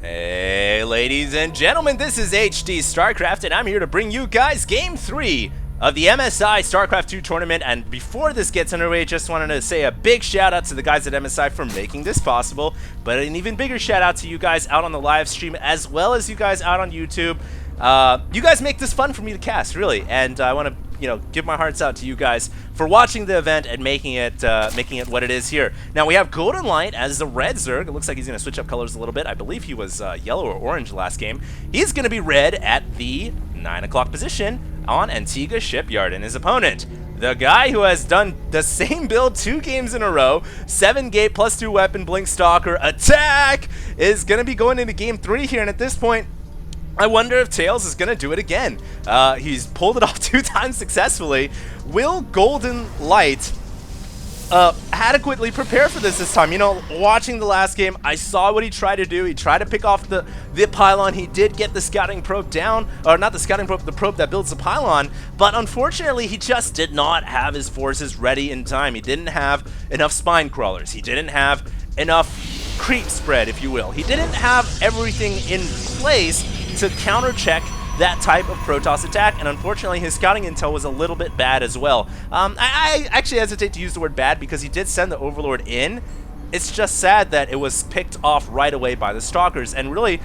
Hey, ladies and gentlemen, this is HD StarCraft, and I'm here to bring you guys Game 3 of the MSI StarCraft 2 tournament. And before this gets underway, just wanted to say a big shout out to the guys at MSI for making this possible, but an even bigger shout out to you guys out on the live stream, as well as you guys out on YouTube. You guys make this fun for me to cast, really, and I want to give my hearts out to you guys for watching the event and making it what it is here. Now we have Golden.LighT as the red Zerg. It looks like he's going to switch up colors a little bit. I believe he was yellow or orange last game. He's going to be red at the 9 o'clock position on Antigua Shipyard, and his opponent, the guy who has done the same build 2 games in a row, 7 gate plus 2 weapon, Blink Stalker attack, is going to be going into game 3 here, and at this point, I wonder if Tails is going to do it again. He's pulled it off 2 times successfully. Will Golden.LighT adequately prepare for this time? You know, watching the last game, I saw what he tried to do. He tried to pick off the pylon. He did get the scouting probe down, or not the scouting probe, the probe that builds the pylon, but unfortunately he just did not have his forces ready in time. He didn't have enough spine crawlers. He didn't have enough creep spread, if you will. He didn't have everything in place to counter-check that type of Protoss attack, and unfortunately his scouting intel was a little bit bad as well. I actually hesitate to use the word bad because he did send the Overlord in. It's just sad that it was picked off right away by the Stalkers, and really,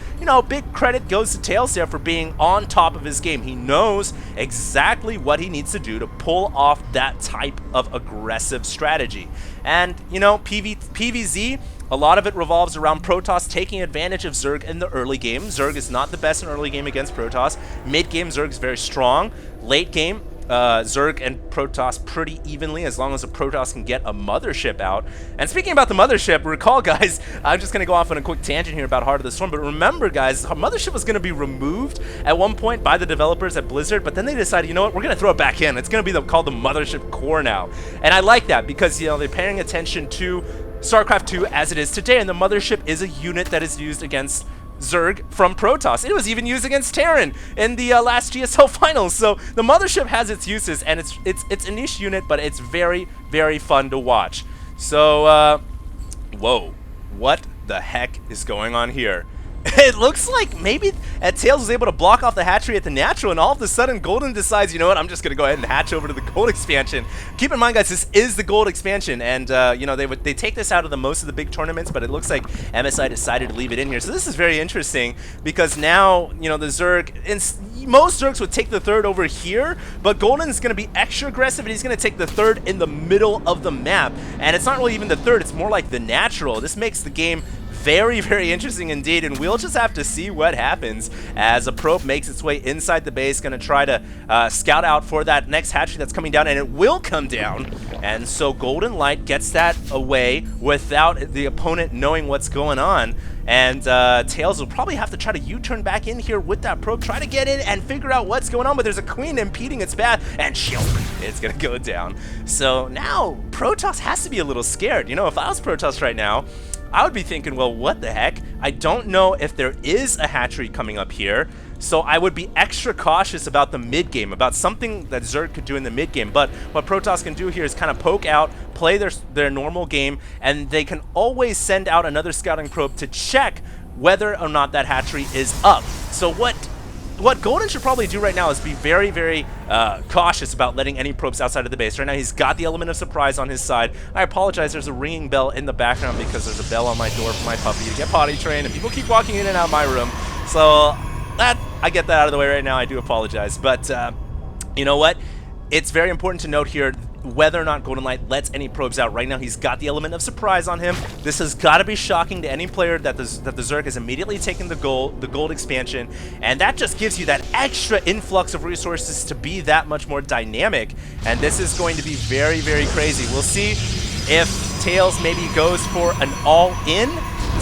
big credit goes to Tails there for being on top of his game. He knows exactly what he needs to do to pull off that type of aggressive strategy. And, PvZ, a lot of it revolves around Protoss taking advantage of Zerg in the early game. Zerg is not the best in early game against Protoss. Mid game, Zerg is very strong. Late game, Zerg and Protoss pretty evenly, as long as the Protoss can get a mothership out. And speaking about the mothership, recall, guys, I'm just going to go off on a quick tangent here about Heart of the Storm, but remember, guys, our mothership was going to be removed at one point by the developers at Blizzard, but then they decided, you know what, we're going to throw it back in. It's going to be called the Mothership Core now. And I like that because, they're paying attention to StarCraft 2 as it is today, and the mothership is a unit that is used against Zerg from Protoss. It was even used against Terran in the last GSL finals. So the mothership has its uses, and it's a niche unit, but it's very, very fun to watch. So, whoa, what the heck is going on here? It looks like maybe Tails was able to block off the hatchery at the natural, and all of a sudden Golden decides, you know what, I'm just going to go ahead and hatch over to the gold expansion. Keep in mind, guys, this is the gold expansion, and they take this out of most of the big tournaments, but it looks like MSI decided to leave it in here. So this is very interesting because now, the Zerg, most Zergs would take the third over here, but Golden's going to be extra aggressive, and he's going to take the third in the middle of the map. And it's not really even the third, it's more like the natural. This makes the game very, very interesting indeed, and we'll just have to see what happens as a probe makes its way inside the base, going to try to scout out for that next hatchery that's coming down, and it will come down. And so Golden.LighT gets that away without the opponent knowing what's going on. And Tails will probably have to try to U-turn back in here with that probe, try to get in and figure out what's going on, but there's a queen impeding its path, and it's going to go down. So now Protoss has to be a little scared. If I was Protoss right now, I would be thinking, well, what the heck? I don't know if there is a hatchery coming up here, so I would be extra cautious about the mid-game, about something that Zerg could do in the mid-game. But what Protoss can do here is kind of poke out, play their normal game, and they can always send out another scouting probe to check whether or not that hatchery is up. So what Golden should probably do right now is be very, very cautious about letting any probes outside of the base. Right now, he's got the element of surprise on his side. I apologize, there's a ringing bell in the background because there's a bell on my door for my puppy to get potty trained, and people keep walking in and out of my room. So I get that out of the way right now. I do apologize. But you know what? It's very important to note here whether or not Golden.LighT lets any probes out. Right now, he's got the element of surprise on him. This has got to be shocking to any player that the Zerg has immediately taken the gold expansion, and that just gives you that extra influx of resources to be that much more dynamic, and this is going to be very, very crazy. We'll see if Tails maybe goes for an all-in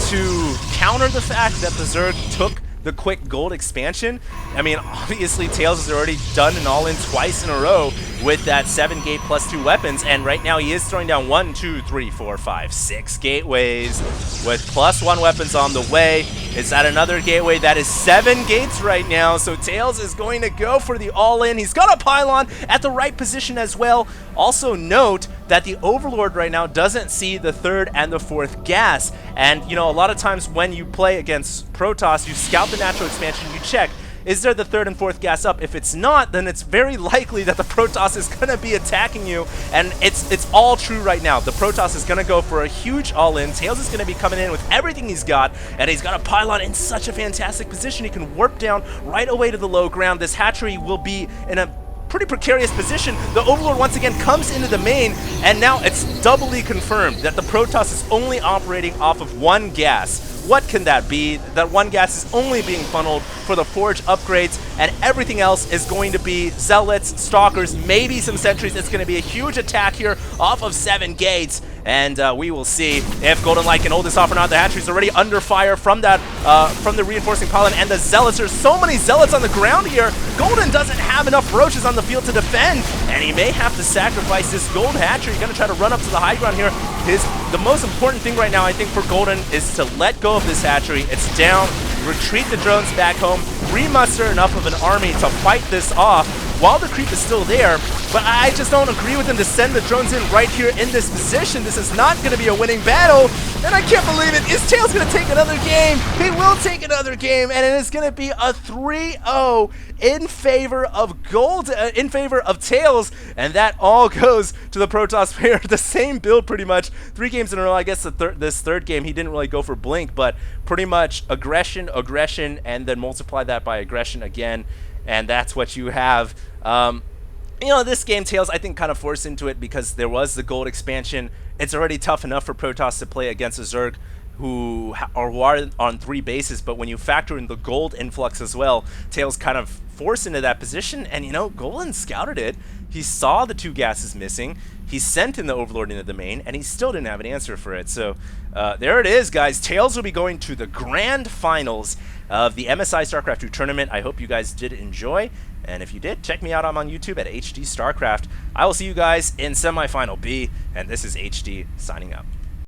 to counter the fact that the Zerg took the quick gold expansion. I mean, obviously Tails has already done an all-in twice in a row with that 7 gate plus 2 weapons, and right now he is throwing down 1, 2, 3, 4, 5, 6 gateways with +1 weapons on the way. Is that another gateway? That is 7 gates right now, so Tails is going to go for the all-in. He's got a pylon at the right position as well. Also note that the Overlord right now doesn't see the 3rd and the 4th gas. And, you know, a lot of times when you play against Protoss, you scout the natural expansion, you check, is there the 3rd and 4th gas up? If it's not, then it's very likely that the Protoss is going to be attacking you, and it's all true right now. The Protoss is going to go for a huge all-in. Tails is going to be coming in with everything he's got, and he's got a pylon in such a fantastic position. He can warp down right away to the low ground. This hatchery will be in a pretty precarious position. The Overlord once again comes into the main, and now it's doubly confirmed that the Protoss is only operating off of 1 gas. What can that be? That 1 gas is only being funneled for the Forge upgrades, and everything else is going to be Zealots, Stalkers, maybe some Sentries. It's going to be a huge attack here off of 7 gates, and we will see if Golden.LighT can hold this off or not. The hatchery's already under fire from that, from the reinforcing pylon, and the Zealots. There's so many Zealots on the ground here. Golden doesn't have enough roaches on the field to defend, and he may have to sacrifice this gold hatchery. He's going to try to run up to the high ground here. The most important thing right now, I think, for Golden is to let go of this hatchery. It's down, retreat the drones back home, remuster enough of an army to fight this off while the creep is still there. But I just don't agree with him to send the drones in right here in this position. This is not going to be a winning battle, and I can't believe it. Is Tails going to take another game? He will take another game, and it is going to be a 3-0 in favor of in favor of Tails, and that all goes to the Protoss player. The same build pretty much, 3 games in a row. I guess this 3rd game he didn't really go for blink, but pretty much aggression, and then multiply that by aggression again, and that's what you have. You know, this game, Tails, I think, kind of forced into it because there was the gold expansion. It's already tough enough for Protoss to play against a Zerg who are on 3 bases, but when you factor in the gold influx as well, Tails kind of forced into that position, and, you know, Golden scouted it. He saw the 2 gases missing. He sent in the Overlord into the main, and he still didn't have an answer for it. So there it is, guys. Tails will be going to the grand finals of the MSI StarCraft 2 tournament. I hope you guys did enjoy. And if you did, check me out. I'm on YouTube at HD StarCraft. I will see you guys in semifinal B, and this is HD signing up.